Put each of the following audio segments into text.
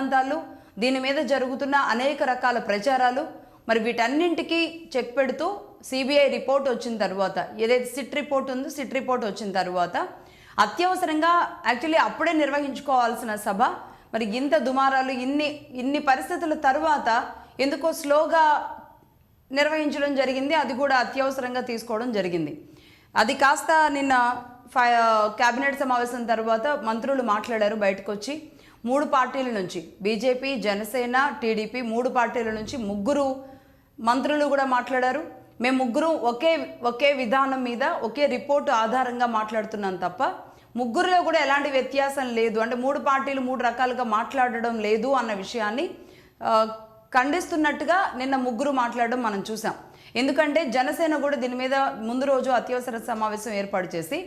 రాద్ధాంతాలు, దీని మీద జరుగుతున్న అనేక రకాల ప్రచారాలు, మరి వీటన్నింటికి చెక్ పెడుతూ సిబిఐ రిపోర్ట్ వచ్చిన తర్వాత, ఏదైతే సిట్ రిపోర్ట్ ఉందో సిట్ రిపోర్ట్ వచ్చిన తర్వాత అత్యవసరంగా యాక్చువల్లీ అప్పుడే నిర్వహించుకోవాల్సిన సభ మరి ఇంత దుమారాలు ఇన్ని పరిస్థితుల తర్వాత ఎందుకో స్లోగా నిర్వహించడం జరిగింది. అది కూడా అత్యవసరంగా తీసుకోవడం జరిగింది. అది కాస్త నిన్న కేబినెట్ సమావేశం తర్వాత మంత్రులు మాట్లాడారు. బయటకు వచ్చి 3 పార్టీల నుంచి బీజేపీ, జనసేన, టీడీపీ 3 పార్టీల నుంచి 3 మంత్రులు కూడా మాట్లాడారు. మేము ముగ్గురు ఒకే విధానం మీద ఒకే రిపోర్టు ఆధారంగా మాట్లాడుతున్నాం తప్ప ముగ్గురులో కూడా ఎలాంటి వ్యత్యాసం లేదు, అంటే 3 పార్టీలు 3 రకాలుగా మాట్లాడడం లేదు అన్న విషయాన్ని ఖండిస్తున్నట్టుగా నిన్న 3 మాట్లాడడం మనం చూసాం. ఎందుకంటే జనసేన కూడా దీని మీద ముందు రోజు అత్యవసర సమావేశం ఏర్పాటు చేసి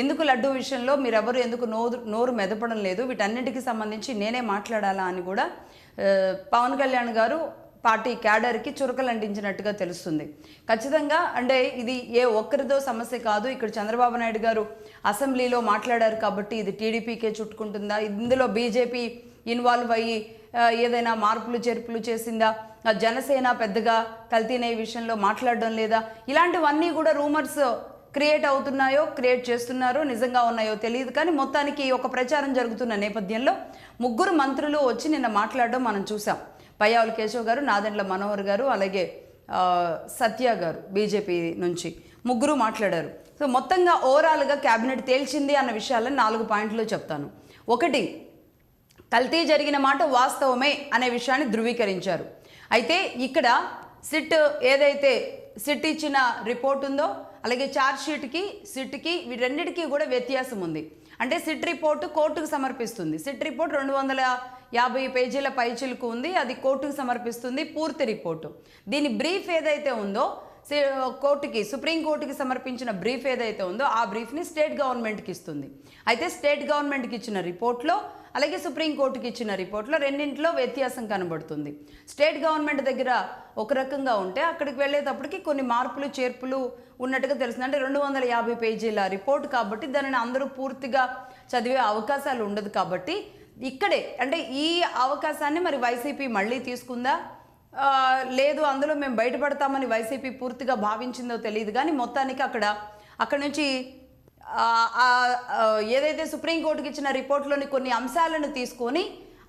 ఎందుకు లడ్డూ విషయంలో మీరెవరు ఎందుకు నోరు మెదపడం లేదు, వీటన్నిటికీ సంబంధించి నేనే మాట్లాడాలా అని కూడా పవన్ కళ్యాణ్ గారు పార్టీ క్యాడర్కి చురకలు అంటించినట్టుగా తెలుస్తుంది. ఖచ్చితంగా అంటే ఇది ఏ ఒక్కరిదో సమస్య కాదు. ఇక్కడ చంద్రబాబు నాయుడు గారు అసెంబ్లీలో మాట్లాడారు కాబట్టి ఇది టీడీపీకే చుట్టుకుంటుందా, ఇందులో బీజేపీ ఇన్వాల్వ్ అయ్యి ఏదైనా మార్పులు చేర్పులు చేసిందా, జనసేన పెద్దగా కల్తీ విషయంలో మాట్లాడడం లేదా, ఇలాంటివన్నీ కూడా రూమర్స్ క్రియేట్ అవుతున్నాయో క్రియేట్ చేస్తున్నారో నిజంగా ఉన్నాయో తెలియదు. కానీ మొత్తానికి ఒక ప్రచారం జరుగుతున్న నేపథ్యంలో 3 మంత్రులు వచ్చి నిన్న మాట్లాడడం మనం చూసాం. పయ్యావుల కేశవ్ గారు, నాదెండ్ల మనోహర్ గారు, అలాగే సత్య గారు బీజేపీ నుంచి 3 మాట్లాడారు. సో మొత్తంగా ఓవరాల్గా క్యాబినెట్ తేల్చింది అన్న విషయాలను 4 పాయింట్లు చెప్తాను. 1, కల్తీ జరిగిన మాట వాస్తవమే అనే విషయాన్ని ధృవీకరించారు. అయితే ఇక్కడ ఏదైతే సిట్ ఇచ్చిన రిపోర్ట్ ఉందో అలాగే ఛార్జ్ షీట్కి సిట్కి వీటన్నిటికీ కూడా వ్యత్యాసం ఉంది. అంటే సిట్ రిపోర్టు కోర్టుకు సమర్పిస్తుంది. సిట్ రిపోర్ట్ 250 పేజీల పైచిలుకు ఉంది. అది కోర్టుకు సమర్పిస్తుంది పూర్తి రిపోర్టు. దీని బ్రీఫ్ ఏదైతే ఉందో సుప్రీంకోర్టుకి సమర్పించిన బ్రీఫ్ ఏదైతే ఉందో ఆ బ్రీఫ్ని స్టేట్ గవర్నమెంట్కి ఇస్తుంది. అయితే స్టేట్ గవర్నమెంట్కి ఇచ్చిన రిపోర్ట్లో అలాగే సుప్రీంకోర్టుకి ఇచ్చిన రిపోర్ట్లో రెండింటిలో వ్యత్యాసం కనబడుతుంది. స్టేట్ గవర్నమెంట్ దగ్గర ఒక రకంగా ఉంటే అక్కడికి వెళ్ళేటప్పటికి కొన్ని మార్పులు చేర్పులు ఉన్నట్టుగా తెలుస్తుంది. అంటే 250 పేజీల రిపోర్ట్ కాబట్టి దానిని అందరూ పూర్తిగా చదివే అవకాశాలు ఉండదు. కాబట్టి ఇక్కడే అంటే ఈ అవకాశాన్ని మరి వైసీపీ మళ్ళీ తీసుకుందా లేదు అందులో మేము బయటపడతామని వైసీపీ పూర్తిగా భావించిందో తెలియదు. కానీ మొత్తానికి అక్కడ నుంచి ఏదైతే సుప్రీంకోర్టుకి ఇచ్చిన రిపోర్ట్లోని కొన్ని అంశాలను తీసుకొని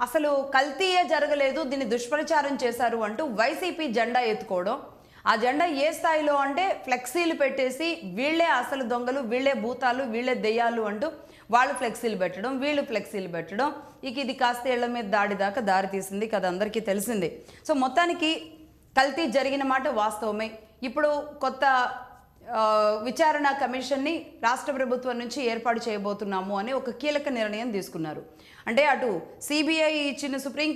అసలు కల్తీయే జరగలేదు, దీన్ని దుష్ప్రచారం చేశారు అంటూ వైసీపీ జెండా ఎత్తుకోవడం. ఆ జెండా ఏ స్థాయిలో అంటే ఫ్లెక్సీలు పెట్టేసి వీళ్ళే అసలు దొంగలు, వీళ్ళే భూతాలు, వీళ్ళే దెయ్యాలు అంటూ వాళ్ళు ఫ్లెక్సీలు పెట్టడం, వీళ్ళు ఫ్లెక్సీలు పెట్టడం. ఇది కాస్త ఏళ్ల మీద దాడి దాకా దారి తీసింది కదా, అందరికీ తెలిసిందే. సో మొత్తానికి కల్తీ జరిగిన మాట వాస్తవమే. ఇప్పుడు కొత్త విచారణ కమిషన్ని రాష్ట్ర ప్రభుత్వం నుంచి ఏర్పాటు చేయబోతున్నాము అని ఒక కీలక నిర్ణయం తీసుకున్నారు. అంటే అటు సిబిఐ ఇచ్చిన సుప్రీం